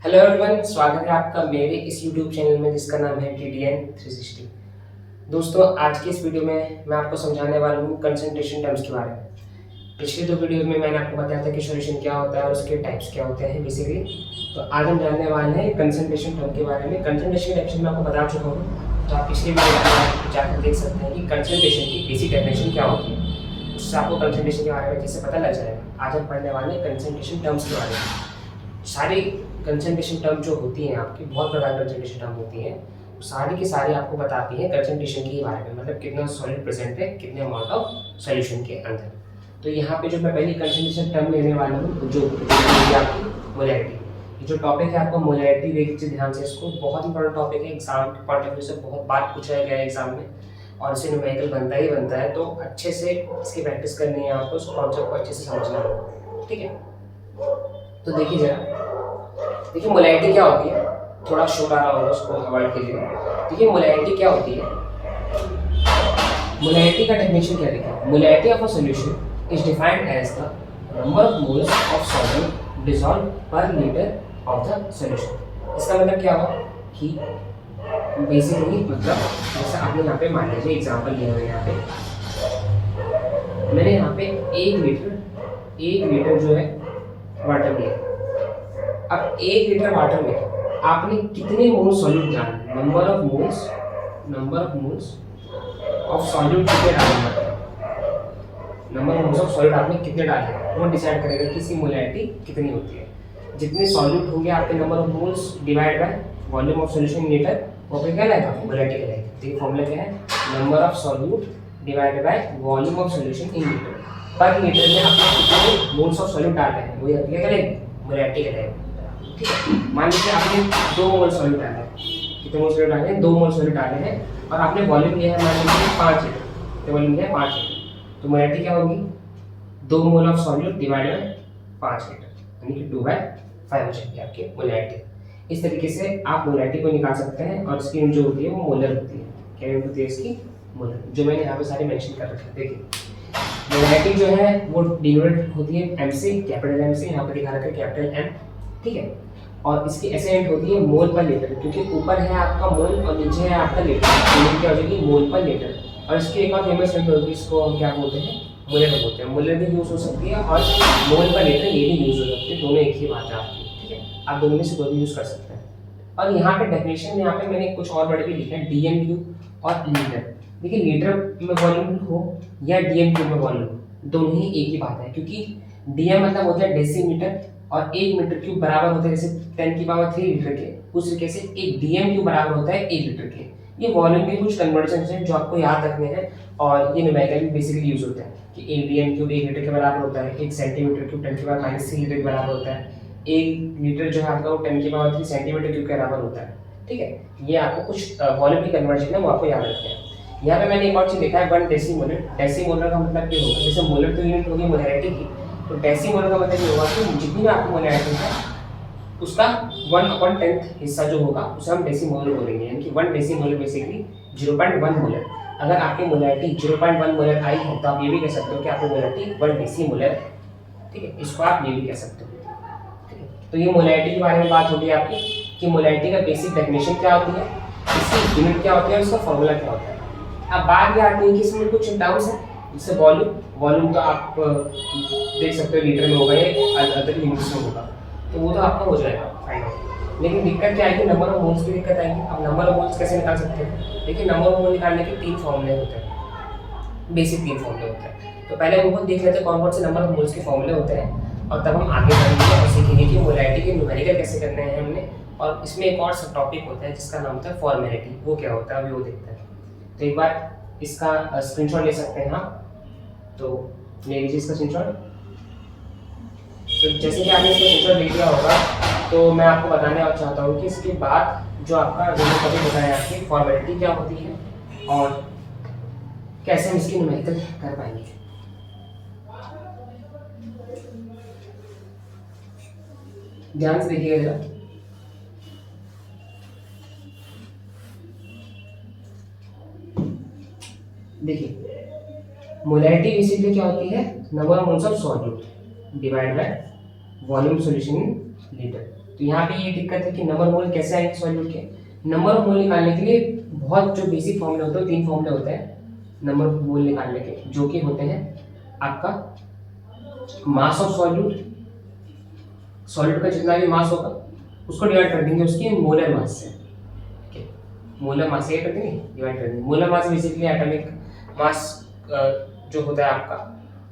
Hello everyone, स्वागत है आपका मेरे इस यूट्यूब चैनल में जिसका नाम है TDN 360। दोस्तों, आज की इस वीडियो में मैं आपको समझाने वाला हूँ कंसंट्रेशन टर्म्स के बारे में। पिछले दो वीडियो में मैंने आपको बताया था कि सॉल्यूशन क्या होता है और उसके टाइप्स क्या होते हैं बेसिकली। तो आज हम जानने वाले हैं कंसंट्रेशन टर्म के बारे में। कंसंट्रेशन डेफिनेशन मैं आपको बता चुका हूँ, तो आप पिछले वीडियो में जाकर देख सकते हैं कि कंसंट्रेशन की बेसिक डेफिनेशन क्या होती है। उससे आपको कंसंट्रेशन के बारे में अच्छे से पता लग जाएगा। आज हम पढ़ने वाले हैं कंसंट्रेशन टर्म्स के बारे में। सारी कंसंट्रेशन टर्म जो होती हैं आपकी, बहुत प्रकार की कंसंट्रेशन टर्म होती हैं, सारी की सारी आपको बताती हैं कंसंट्रेशन के बारे में, मतलब कितना सॉलिड प्रेजेंट है कितने अमाउंट ऑफ सॉल्यूशन के अंदर। तो यहाँ पे जो मैं पहली कंसंट्रेशन टर्म लेने वाला हूँ जो आपकी मोलैरिटी। ये जो टॉपिक है आपको मोलैरिटी देखिए ध्यान से, इसको बहुत इंपॉर्टेंट टॉपिक है। एग्जाम के पॉइंट ऑफ व्यू से बहुत बार पूछा गया है एग्जाम में और इसे न्यूमेरिकल बनता ही बनता है। तो अच्छे से इसकी प्रैक्टिस करनी है आपको, उस कॉन्सेप्ट को अच्छे से समझना होगा, ठीक है। तो देखिए जरा, देखिए मोलैरिटी क्या होती है। थोड़ा शोर आ रहा होगा, उसको अवॉइड कीजिए। देखिए मोलैरिटी क्या होती है। मोलैरिटी का डेफिनेशन क्या देखिए, molarity of a solution is defined as the number of moles of solvent dissolve per litre of the solution. इसका मतलब क्या हुआ कि बेसिकली मतलब जैसे आपने यहाँ पे मान लीजिए एग्जांपल लिया है, यहाँ पे मैंने यहाँ पे एक लीटर जो है वाटर लिया। अब 1 लीटर वाटर में आपने कितने मोल सॉल्यूट डालना, number of moles of solute कितने डालना, number of moles of solute आपने कितने डाले वो डिसाइड करेगा कि इसकी मोलैरिटी कितनी होती है। जितने सॉल्यूट होंगे आपके number of moles divide by volume of solution in litre, वो फिर क्या लाएगा, मोलैरिटी कहलाएगा। तो ये फॉर्मूला क्या है, number of solute divided by volume of solution in litre. पर लीटर में आपने कितने मोल्स ऑफ सॉल्यूट डाले हैं वही क्या करेगी, मोलैरिटी कहलाएगी। मान लीजिए आपने 2 मोल सॉल्यूट डाला है, कितने मोल सॉल्यूट डाले हैं, 2 मोल सॉल्यूट डाले हैं और आपने वॉल्यूम लिया है मान लीजिए 5 लीटर, तो वॉल्यूम लिया है 5 लीटर। तो मोलैरिटी क्या होगी, 2 mole of solute divided by 5 litre, यानी कि 2/5 हो जाएगी आपकी मोलैरिटी। इस तरीके से आप मोलैरिटी को निकाल सकते हैं और इसकी यूनिट जो होती है वो मोलर होती है। क्या यूनिट होती है इसकी, मोलर, जो मैंने यहाँ पे सारी मेंशन कर रखी है। देखिए मोलैरिटी जो है वो डिनोट होती है एम से, कैपिटल एम से, यहाँ पे दिखा रखा है कैपिटल एम, ठीक है। और इसकी ऐसे यूनिट होती है मोल पर लीटर, क्योंकि ऊपर है आपका मोल और नीचे है आपका लीटर, यूनिट क्या हो जाएगी, मोल पर लीटर। और इसकी एक और फेमस यूनिट होती है, इसको हम क्या बोलते हैं, मोलर बोलते हैं। मोलर भी यूज हो सकती है और मोल पर लीटर ये भी यूज हो सकती है, दोनों एक ही बात है आपकी, ठीक है। आप दोनों में से कोई भी यूज कर सकते हैं। और यहाँ पे डेफिनेशन में यहाँ पे मैंने कुछ और वर्ड भी लिखे हैं, DMQ और लीटर। देखिए लीटर में वॉल्यूम हो या DMQ में वॉल्यूम, दोनों ही एक ही बात है, क्योंकि DM मतलब होता है डेसीमीटर और 1 मीटर क्यूब बराबर होता है जैसे 10³ लीटर के, उस तरीके से एक DMQ बराबर होता है 1 लीटर के। ये वॉल्यूम के कुछ कन्वर्जन हैं जो आपको याद रखने हैं और ये न्यूमेरिकल में बेसिकली यूज होता है कि 1 DMQ 1 लीटर के बराबर होता है, 1 सेंटीमीटर क्यूब 10³ -3 लीटर के बराबर होता है, 1 लीटर जो है आपका वो 10³ सेंटीमीटर क्यूब के बराबर होता है, ठीक है। ये आपको कुछ वॉल्यूम की कन्वर्जन है वो आपको याद रखना है। यहाँ पे मैंने एक और चीज लिखा है 1 डेसीमोलर। डेसीमोलर का मतलब क्या होगा, जैसे मोलर तो यूनिट होगी मोलैरिटी की, तो डेसीमोलर का मतलब ये होगा कि जितनी भी आपकी मोलैरिटी है उसका 1/10 हिस्सा जो होगा उसे हम डेसीमोलर बोलेंगे, यानी कि 1 डेसीमोलर बेसिकली 0.1 मोलर। अगर आपकी मोलैरिटी 0.1 मोलर आई है तो आप ये भी कह सकते हो कि आपकी मोलैरिटी 1 डेसीमोलर, ठीक है। इसको आप ये भी कह सकते हो, ठीक है। तो ये मोलैरिटी के बारे में बात होगी आपकी कि मोलैरिटी का बेसिक डेफिनेशन क्या होती है, इसकी यूनिट क्या होती है, उसका फॉर्मूला क्या होता है। अब बात ये आती है कि इसमें कुछ टर्म्स हैं, जैसे वॉल्यूम तो आप देख सकते हो लीटर में होगा या अदर यूनिट्स में होगा, तो वो तो आपका हो जाएगा फाइंड आउट। लेकिन दिक्कत क्या आएगी, नंबर ऑफ मोल्स की दिक्कत आएगी। अब नंबर ऑफ मोल्स कैसे निकाल सकते हैं, देखिए नंबर ऑफ मोल निकालने के 3 फॉर्मूले होते हैं, बेसिक 3 फॉर्मूले होते हैं। तो पहले उनको देख लेते हैं कौन कौन से नंबर ऑफ मोल्स के फॉर्मूले होते हैं और तब हम आगे बढ़ेंगे और सीखेंगे कि मोलैरिटी के न्यूमेरिकल कैसे करने हैं हमने। और इसमें एक और सब टॉपिक होता है जिसका नाम होता है फॉर्मेलिटी, वो क्या होता है अभी वो देखते हैं। तो एक बार इसका स्क्रीनशॉट ले सकते हैं आप, तो ले लीजिए इसका स्क्रीनशॉट। तो जैसे कि आपने इसका स्क्रीनशॉट ले लिया होगा, तो मैं आपको बताने चाहता हूँ कि इसके बाद जो आपका मैंने कभी बताया आपकी फॉर्मेलिटी क्या होती है और कैसे हम इसकी न्यूमेरिकल कर पाएंगे। ध्यान से देखिएगा जरा, देखिए मोलैरिटी बेसिकली क्या होती है, number of moles of solute divide by volume solution in litre. तो यहाँ पे ये दिक्कत है कि नंबर ऑफ मोल कैसे आएंगे सॉल्यूट के। नंबर ऑफ मोल निकालने के लिए बहुत जो बेसिक फॉर्मूले होते हैं, 3 फॉर्मूले होते हैं नंबर ऑफ मोल निकालने के, जो कि होते हैं आपका मास ऑफ सॉल्यूट, सॉल्यूट का जितना भी मास होगा उसको डिवाइड कर देंगे उसके मोलर मास से। ठीक है, मोलर मास से कर देंगे, डिवाइड कर देंगे। Molar mass basically atomic mass जो होता है आपका,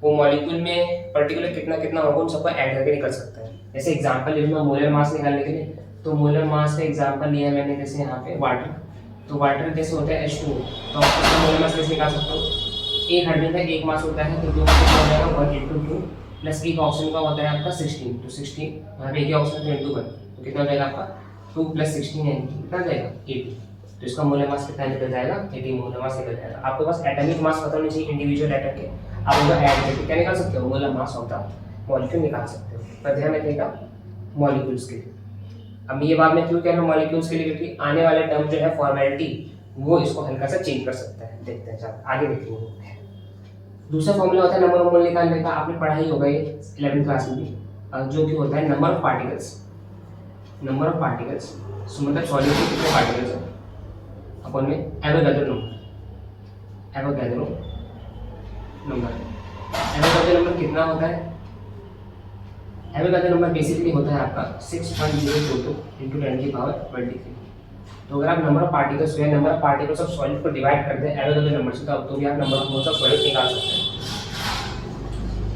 वो मॉलिक्यूल में पर्टिकुलर कितना कितना होगा उन सबको ऐड करके निकल सकता है। जैसे एग्जांपल ले लूँगा मोलर मास निकालने के लिए, तो मोलर मास का एग्जांपल लिया मैंने जैसे यहाँ पे वाटर, तो वाटर जैसे होता है H2O, तो उसका मोलर मास कैसे निकाल सकता हूँ, एक हाइड्रोजन का एक मास होता है तो 2 हो जाएगा 1 × 2 प्लस एक ऑक्सीजन का होता है आपका 16, तो 16 यहाँ पे एक ऑक्सीजन तो 1 तो कितना हो जाएगा आपका 2 + 16 है कितना जाएगा 80, तो इसका मोलर मास कितना निकल जाएगा 80 मोलर मास निकल जाएगा। आपके पास एटॉमिक मास पता होना चाहिए इंडिविजुअल एटम के, आप उनको ऐड करके क्या निकाल सकते हो, molar mass of the molecule निकाल सकते हो। पर ध्यान रखिएगा मॉलिक्यूल्स के लिए। अब ये बात मैं क्यों कह रहा हूँ मॉलिक्यूल्स के लिए, क्योंकि आने वाले टर्म जो है फॉर्मेलिटी वो इसको हल्का सा चेंज कर सकता है। देखते हैं चलो आगे देखेंगे। दूसरा फॉर्मूला होता है नंबर ऑफ मोल निकालने का, आपने पढ़ा ही होगा ये 11th क्लास में भी, जो कि होता है number of particles. Number of particles मतलब सॉल्यूट में कितने पार्टिकल्स हैं अपन में Avogadro number, Avogadro number. Avogadro number कितना होता है, एवोगैड्रो नंबर बेसिकली होता है आपका 6.022 × 10⁻23। तो अगर आप नंबर ऑफ पार्टिकल्स जो है number of particles of solid को डिवाइड कर दें एवोगैड्रो नंबर से, तो भी आप number of moles of solid निकाल सकते हैं।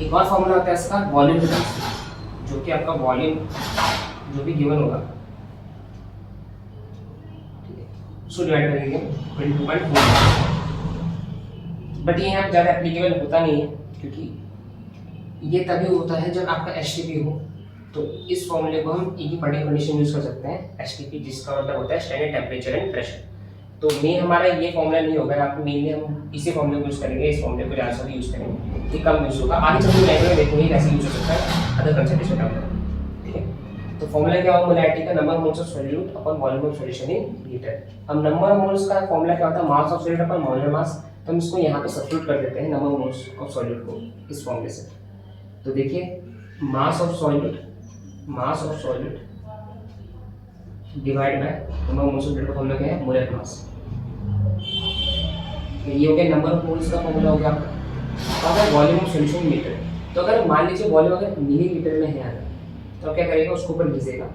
एक और फॉर्मूला होता है इसका वॉल्यूम टर्म्स, जो कि आपका वॉल्यूम जो भी गिवन होगा, ठीक है, उसको डिवाइड करेंगे 22.4। बट ये यहाँ ज़्यादा एप्लीकेबल होता नहीं है, क्योंकि ये तभी होता है जब आपका एचटीपी हो। तो इस फॉर्मूले को हम एक ही पर्टिकुलर कंडीशन यूज कर सकते हैं, एचटीपी, जिसका मतलब होता है स्टैंडर्ड टेम्परेचर एंड प्रेशर। तो मेन हमारा ये फॉर्मूला नहीं होगा, आपको मेनली हम इसी फॉर्मूले को यूज करेंगे, इस फॉर्मूले को ज़्यादा यूज करेंगे, ये कम यूज होगा। आगे चल के में देखेंगे कैसे यूज हो सकता है अदर कंसेंट्रेशन टर्म। ठीक है, तो फॉर्मूला क्या होगा, मोलैरिटी का number of moles of solute upon volume of solution in litre. अब नंबर ऑफ मोल्स का फॉर्मूला क्या होता है, mass of solute upon molar mass, तो हम इसको यहाँ पे सब्स्टिट्यूट कर देते हैं number of moles of solute को इस फॉर्मूले से। तो देखिए mass of solute divide by number of moles of solute का फॉर्मूला क्या है, मोलर मास। ये हो गया नंबर ऑफ मोल्स का फॉर्मूला हो गया आपका। अगर वॉल्यूम ऑफ सॉल्यूशन मीटर, तो अगर मान लीजिए वॉल्यूम अगर मिलीलीटर में है तो आप क्या करेगा, उसको ऊपर लिखेगा।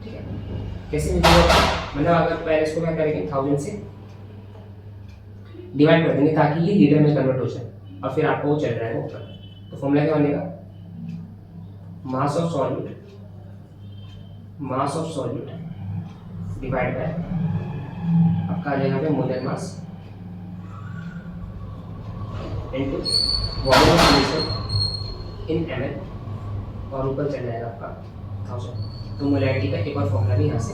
ठीक है, कैसे लिखेगा, मतलब अगर पहले इसको क्या करेंगे 1000 से डिवाइड कर देंगे ताकि ये लीटर में कन्वर्ट हो जाए, और फिर आपको वो चल जाएगा ऊपर। तो फॉर्मूला क्या बनेगा, mass of solute divide by आपका आ जाएगा पे molar mass into volume of solution in ml, और ऊपर चल जाएगा आपका 1000। तो मोलैरिटी का एक और फॉर्मूला भी यहाँ से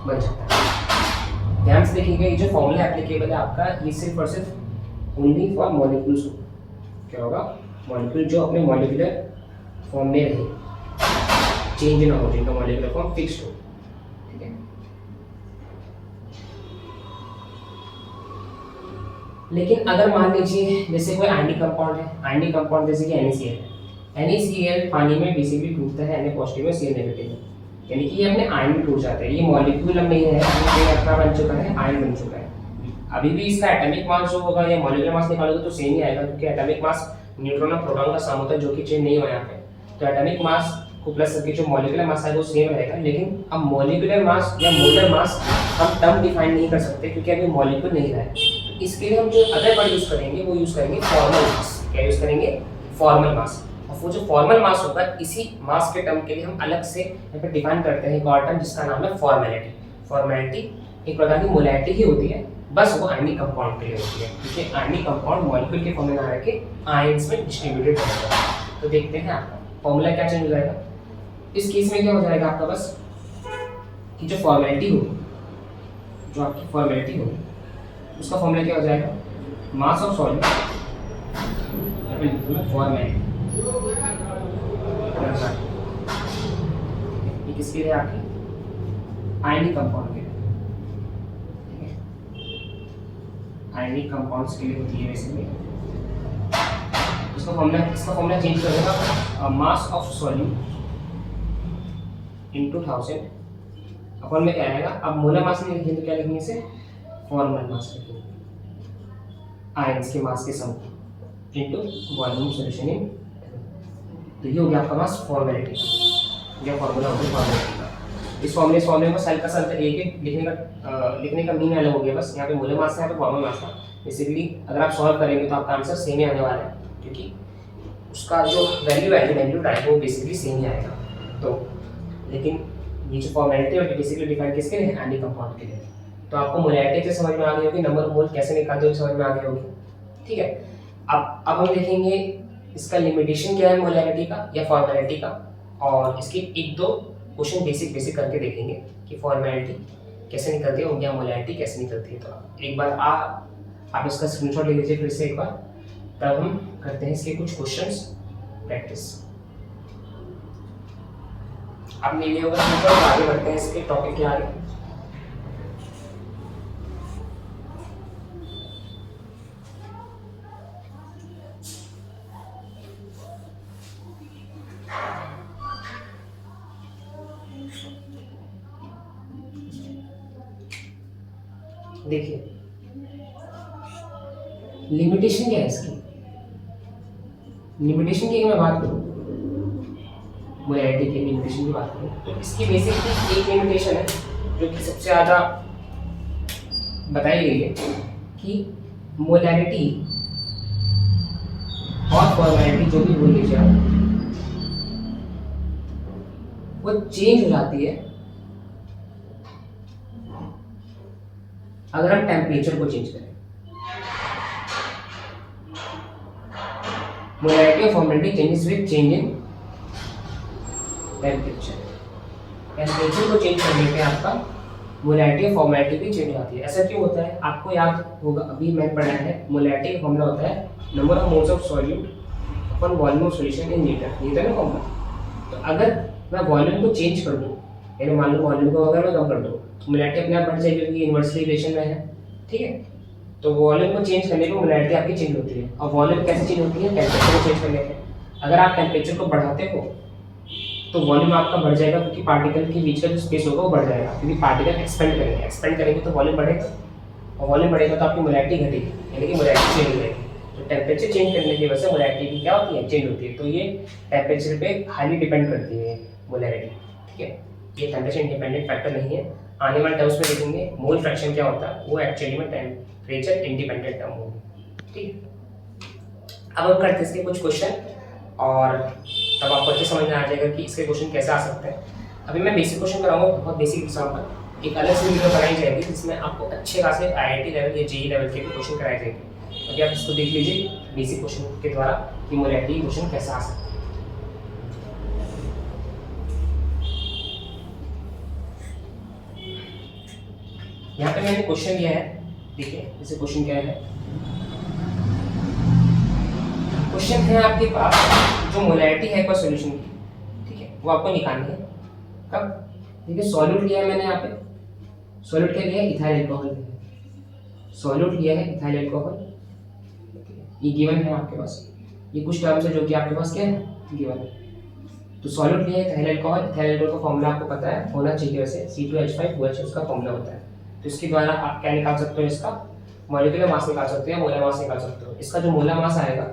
बन जाता है। ध्यान से देखिएगा, ये जो फॉर्मूला एप्लीकेबल है आपका, ये सिर्फ और सिर्फ ओनली फॉर मॉलिक्यूल्स हो। क्या होगा, मॉलिक्यूल जो अपने मॉलिक्यूलर फॉर्म में रहे, चेंज ना हो, जिनका मॉलिक्यूलर फॉर्म फिक्स्ड हो। ठीक है, लेकिन अगर मान लीजिए जैसे कोई आयनिक कंपाउंड है, आयनिक कंपाउंड जैसे कि NaCl है, NaCl पानी में बेसिकली टूटता है Na पॉजिटिव में Cl नेगेटिव में, यानी कि ये अपने आयन में टूट जाते हैं। ये मॉलिक्यूल अब नहीं है, ये अपना बन चुका है, आयन बन चुका है। अभी भी इसका एटॉमिक मास जो होगा या मॉलिक्यूलर मास निकालोगे तो सेम ही आएगा, क्योंकि एटॉमिक मास न्यूट्रॉन और प्रोटॉन का सम होता है, जो कि चेंज नहीं हुआ यहाँ पे। तो एटॉमिक मास को प्लस करके जो मॉलिक्यूलर मास है वो सेम रहेगा। लेकिन अब मॉलिक्यूलर मास या मोलर मास हम टर्म डिफाइन नहीं कर सकते, क्योंकि अभी मॉलिक्यूल नहीं रहा है। तो इसके लिए हम जो अदर वर्ड यूज करेंगे वो यूज करेंगे फॉर्मल मास। क्या यूज करेंगे, फॉर्मल मास। और वो जो फॉर्मल मास होगा, इसी मास के टर्म के लिए हम अलग से यहाँ पे डिफाइन करते हैं एक और टर्म, जिसका नाम है फॉर्मेलिटी। फॉर्मेलिटी एक प्रकार की मोलैरिटी ही होती है, बस वो आयनिक कंपाउंड के लिए होती है, क्योंकि आयनिक कंपाउंड मॉलिक्यूल के फॉर्म में ना रखे आयंस में डिस्ट्रीब्यूटेड होता है। तो देखते हैं आपका फॉर्मूला क्या चेंज हो जाएगा। इस केस में क्या हो जाएगा आपका, बस कि जो फॉर्मेलिटी होगी, जो आपकी फॉर्मेलिटी होगी, उसका फॉर्मूला क्या हो जाएगा, मास ऑफ सॉल्यूट फॉर्मेलिटी। ये किसके लिए, आपकी आयनिक कंपाउंड के लिए। ठीक है, आयनिक कंपाउंड्स के लिए होती है बेसिकली। इसका फॉर्मूला चेंज करेगा, मास ऑफ सॉल्यूट इनटू 1000 अपन में क्या आएगा, अब मोलर मास नहीं लिखेंगे तो क्या लिखेंगे इसे, फॉर्मल मास लिखेंगे, आयंस के मास के सम इनटू वॉल्यूम सॉल्यूशन इन। तो ये हो गया आपका मास फॉर्मेलिटी का, या फॉर्मूला हो गया फॉर्मेलिटी का। इस फॉर्मूले में सेल का अंतर एक एक लिखने का मीन अलग हो गया बस, यहाँ पे मोलर मास है, यहाँ पे फॉर्मल मास था। बेसिकली अगर आप सॉल्व करेंगे तो आपका आंसर सेम ही आने वाला है, क्योंकि उसका जो वैल्यू है, जो वैल्यू टाइप है वो बेसिकली सेम ही आएगा। तो लेकिन ये जो फॉर्मेलिटी है बेसिकली डिफाइन किसके लिए, एनी कंपाउंड के लिए। तो आपको मोलैरिटी से समझ में आ गई होगी, नंबर ऑफ मोल कैसे निकालते हो समझ में आ गई होगी, ठीक है। अब हम देखेंगे इसका लिमिटेशन क्या है मोलैरिटी का या फॉर्मेलिटी का, और इसके एक दो क्वेश्चन बेसिक करके देखेंगे कि फॉर्मेलिटी कैसे निकलती है या मोलैरिटी कैसे निकलती है। तो एक बार आप इसका स्क्रीनशॉट ले लीजिए फिर से एक बार, तब हम करते हैं इसके कुछ क्वेश्चंस प्रैक्टिस। आप ले लिए होगा स्क्रीनशॉट, आगे बढ़ते हैं इसके टॉपिक के आगे। देखिए लिमिटेशन क्या है इसकी, लिमिटेशन की मैं बात करूं, मोलैरिटी की लिमिटेशन की बात करूं तो इसकी बेसिकली एक लिमिटेशन है जो कि सबसे ज़्यादा बताई गई है कि मोलैरिटी और फॉर्मेलिटी जो भी बोल लीजिए आप, वो चेंज हो जाती है अगर हम टेम्परेचर को चेंज करें। मोलैरिटी और formality changes with change in temperature. Temperature को चेंज करने पे आपका मोलैरिटी और फॉर्मेलिटी भी चेंज होती है। ऐसा क्यों होता है, आपको याद होगा अभी मैंने पढ़ा है, मोलैरिटी का फॉर्मूला होता है number of moles of solute upon volume of solution in litre, ये था ना फॉर्मूला। तो अगर मैं वॉल्यूम को चेंज कर दूं, यानी मान लो वॉल्यूम को अगर मैं कम कर दूं तो मोलैरिटी अपने आप बढ़ जाएगी क्योंकि इन्वर्सली रिलेशन में है, ठीक है। तो वॉल्यूम को चेंज करने पे मोलैरिटी आपकी चेंज होती है। और वॉल्यूम कैसे चेंज होती है, टेम्परेचर को चेंज करने पे। अगर आप टेम्परेचर को बढ़ाते हो तो वॉल्यूम आपका बढ़ जाएगा, क्योंकि पार्टिकल के बीच का जो स्पेस होगा वो बढ़ जाएगा, क्योंकि पार्टिकल एक्सपेंड करेंगे तो वॉल्यूम बढ़ेगा, और वॉल्यूम बढ़ेगा तो आपकी मोलैरिटी घटेगी, यानी कि मोलैरिटी चेंज हो जाएगी। तो टेम्परेचर चेंज करने की वजह से मोलैरिटी की क्या होती है, चेंज होती है। तो ये टेम्परेचर पे हाईली डिपेंड करती है मोलैरिटी, ठीक है। ये टेम्परेचर इंडिपेंडेंट फैक्टर नहीं है। आने वाले टर्म्स में देखेंगे मोल फ्रैक्शन क्या होता है, वो एक्चुअली में टेम्परेचर इंडिपेंडेंट टर्म होगी, ठीक है। अब हम करते हैं इसके कुछ क्वेश्चन, और तब आपको अच्छे समझ में आ जाएगा कि इसके क्वेश्चन कैसे आ सकते हैं। अभी मैं बेसिक क्वेश्चन कराऊंगा, बहुत बेसिक एग्जाम्पल। एक अलग से वीडियो कराई जाएगी जिसमें आपको अच्छे खासे IIT लेवल या JEE लेवल के भी क्वेश्चन कराए जाएंगे। अभी आप इसको देख लीजिए बेसिक क्वेश्चन के द्वारा कि मोलैरिटी क्वेश्चन कैसे आ सकते हैं। यहाँ पे मैंने क्वेश्चन दिया है, देखिए जैसे क्वेश्चन क्या है, क्वेश्चन है आपके पास जो मोलैरिटी है पर सॉल्यूशन की, ठीक है, वो आपको निकालनी है। कब, देखिए सॉल्यूट लिया है मैंने यहाँ पे, सॉल्यूट क्या लिया है, इथाइल अल्कोहल लिया है, सॉल्यूट लिया है इथाइल अल्कोहल, ये गिवन है आपके पास। ये कुछ टर्म्स है जो कि आपके पास क्या है, गिवन है। तो सॉल्यूट लिया है इथाइल अल्कोहल, इथाइल अल्कोहल का फॉर्मूला आपको पता है, होना चाहिए वैसे C2H5OH उसका फॉर्मूला होता है। तो इसके द्वारा आप क्या निकाल सकते हो, इसका मॉलिक्यूलर मास निकाल सकते हो, मोलर मास निकाल सकते हो। इसका जो मोलर मास आएगा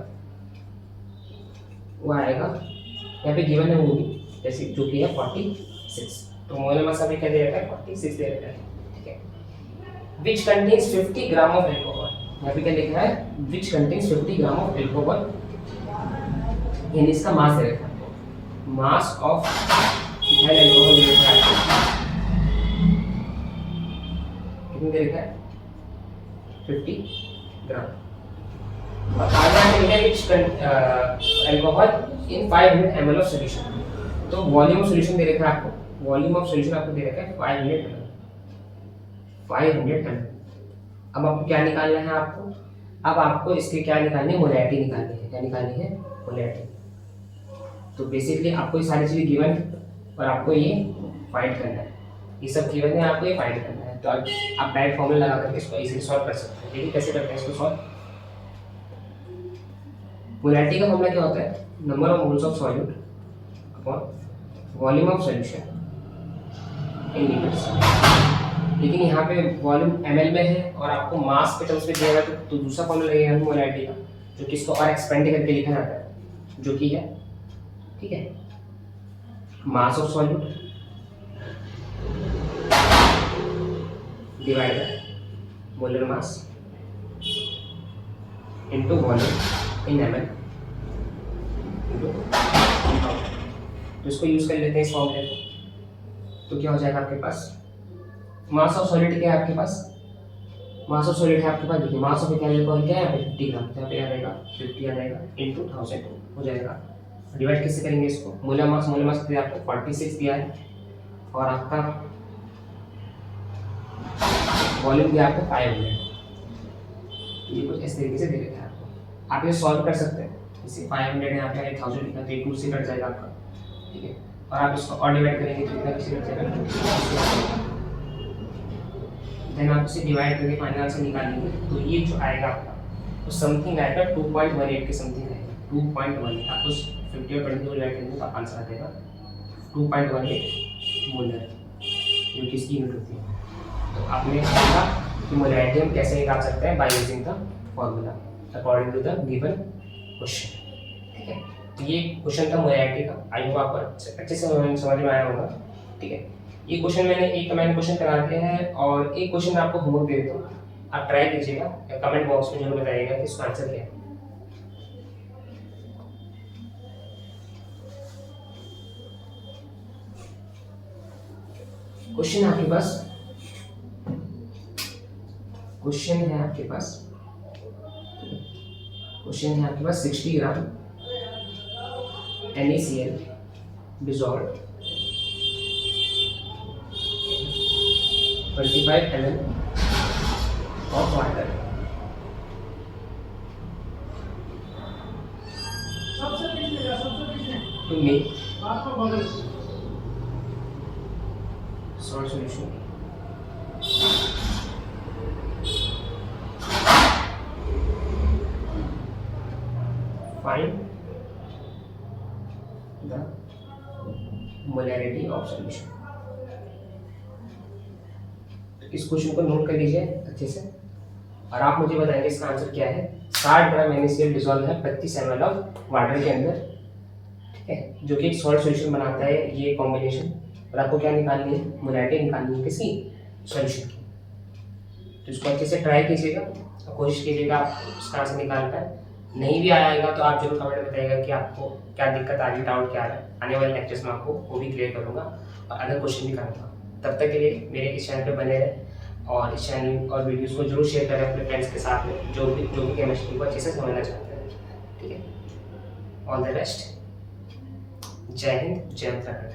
वो आएगा यहाँ पे गिवन है वो भी, जैसे जो कि है 46। तो मोलर मास अभी क्या दे रखा है, 46 दे रखा है, ठीक है। Which contains 50 gram of alcohol, यहाँ पे क्या लिखा है, which contains 50 gram of alcohol, यानी इसका मास दे रखा है, मास ऑफ इथाइल अल्कोहल दे रखा है, कितने दे रखा है, 50 ग्राम। और आगे है which alcohol in 500 ml of solution. तो वॉल्यूम ऑफ सॉल्यूशन दे रखा है आपको, वॉल्यूम ऑफ सॉल्यूशन आपको दे रखा है 500 ml। अब आपको क्या निकालना है, अब आपको इसके क्या निकालनी है, मोलैरिटी निकालनी है। क्या निकालनी है, मोलैरिटी। तो बेसिकली आपको ये सारी चीजें गिवन है और आपको ये फाइंड करना है, ये सब गिवन है, आपको ये फाइंड करना है। तो आप डायरेक्ट फॉर्मूला लगा करके इसको इजीली सॉल्व कर सकते हैं। देखिए कैसे करते हैं इसको सॉल्व। मोलैरिटी का फॉर्मूला क्या होता है, number of moles of solute upon volume of solution in litres. लेकिन यहाँ पे वॉल्यूम ml में है और आपको मास के टर्म्स में दिया गया तो दूसरा फॉर्मूला लगेगा मोलैरिटी का, जो कि इसको और एक्सपेंड करके लिखा जाता है, जो कि है, ठीक है, mass of solute divide by molar mass into volume in ml into, तो इसको यूज कर लेते हैं इस फॉर्मूले को। तो क्या हो जाएगा आपके पास, मास ऑफ सॉलिड क्या है आपके पास, मास ऑफ सॉलिड है आपके पास, देखिए मास ऑफ एक एल्कोहल क्या है यहाँ पे 50 ग्राम, यहाँ पे आ जाएगा 50 आ जाएगा इनटू 1000 हो जाएगा। डिवाइड किससे करेंगे इसको, मोलर मास दिया आपको 46 दिया है और आपका वॉल्यूम दिया आपको 500। ये कुछ इस तरीके से दे देते हैं आपको, आप ये सॉल्व कर सकते हैं। इसे 500 यहाँ पे 1000 लिखा तो 2 से कट जाएगा आपका, ठीक है, और आप इसको और डिवाइड करेंगे तो कितना किसी कट जाएगा, देन आप इसे डिवाइड करके फाइनल आंसर निकालेंगे तो ये जो आएगा आपका तो समथिंग आएगा 2.18 के समथिंग आएगा, 2.18 आप उस 50 और 20 को डिवाइड करेंगे तो आंसर आ जाएगा 2.18 मोलर, जो कि इसकी यूनिट होती है। तो आपने देखा कि मोलैरिटी हम कैसे निकाल सकते हैं by using the formula according to the given question, ठीक है। तो ये क्वेश्चन था मोलैरिटी का, आई होप आपको अच्छे से समझ में आया होगा, ठीक है। ये क्वेश्चन मैंने क्वेश्चन करा दिया है और एक क्वेश्चन आपको होमवर्क दे देता हूँ, आप ट्राई कीजिएगा या कमेंट बॉक्स में जरूर बताइएगा कि इसका आंसर क्या है। क्वेश्चन है आपके पास 60 ग्राम NaCl dissolved 25 ml of water to make salt solution find the molarity of solution। इस क्वेश्चन को नोट कर लीजिए अच्छे से और आप मुझे बताएंगे इसका आंसर क्या है। 60 ग्राम NaCl डिसॉल्व है 25 ml ऑफ वाटर के अंदर, ठीक है, जो कि एक सॉल्ट सॉल्यूशन बनाता है ये कॉम्बिनेशन। और आपको क्या निकालनी है, मोलैरिटी निकालनी है किसी सॉल्यूशन की। तो इसको अच्छे से ट्राई कीजिएगा और कोशिश कीजिएगा आप इसका आंसर निकाल पाए। नहीं भी आएगा तो आप जरूर कमेंट में बताइएगा कि आपको क्या दिक्कत आ रही है, डाउट क्या आ रहा है। आने वाले लेक्चर्स में आपको वो भी क्लियर करूँगा और अदर क्वेश्चन भी कराऊंगा। तब तक के लिए मेरे इस चैनल पे बने रहें और इस चैनल और वीडियोस को जरूर शेयर करें अपने फ्रेंड्स के साथ में जो भी केमिस्ट्री को अच्छे से समझना चाहते हैं, ठीक है। ऑल द बेस्ट, जय हिंद, जय उत्तराखंड।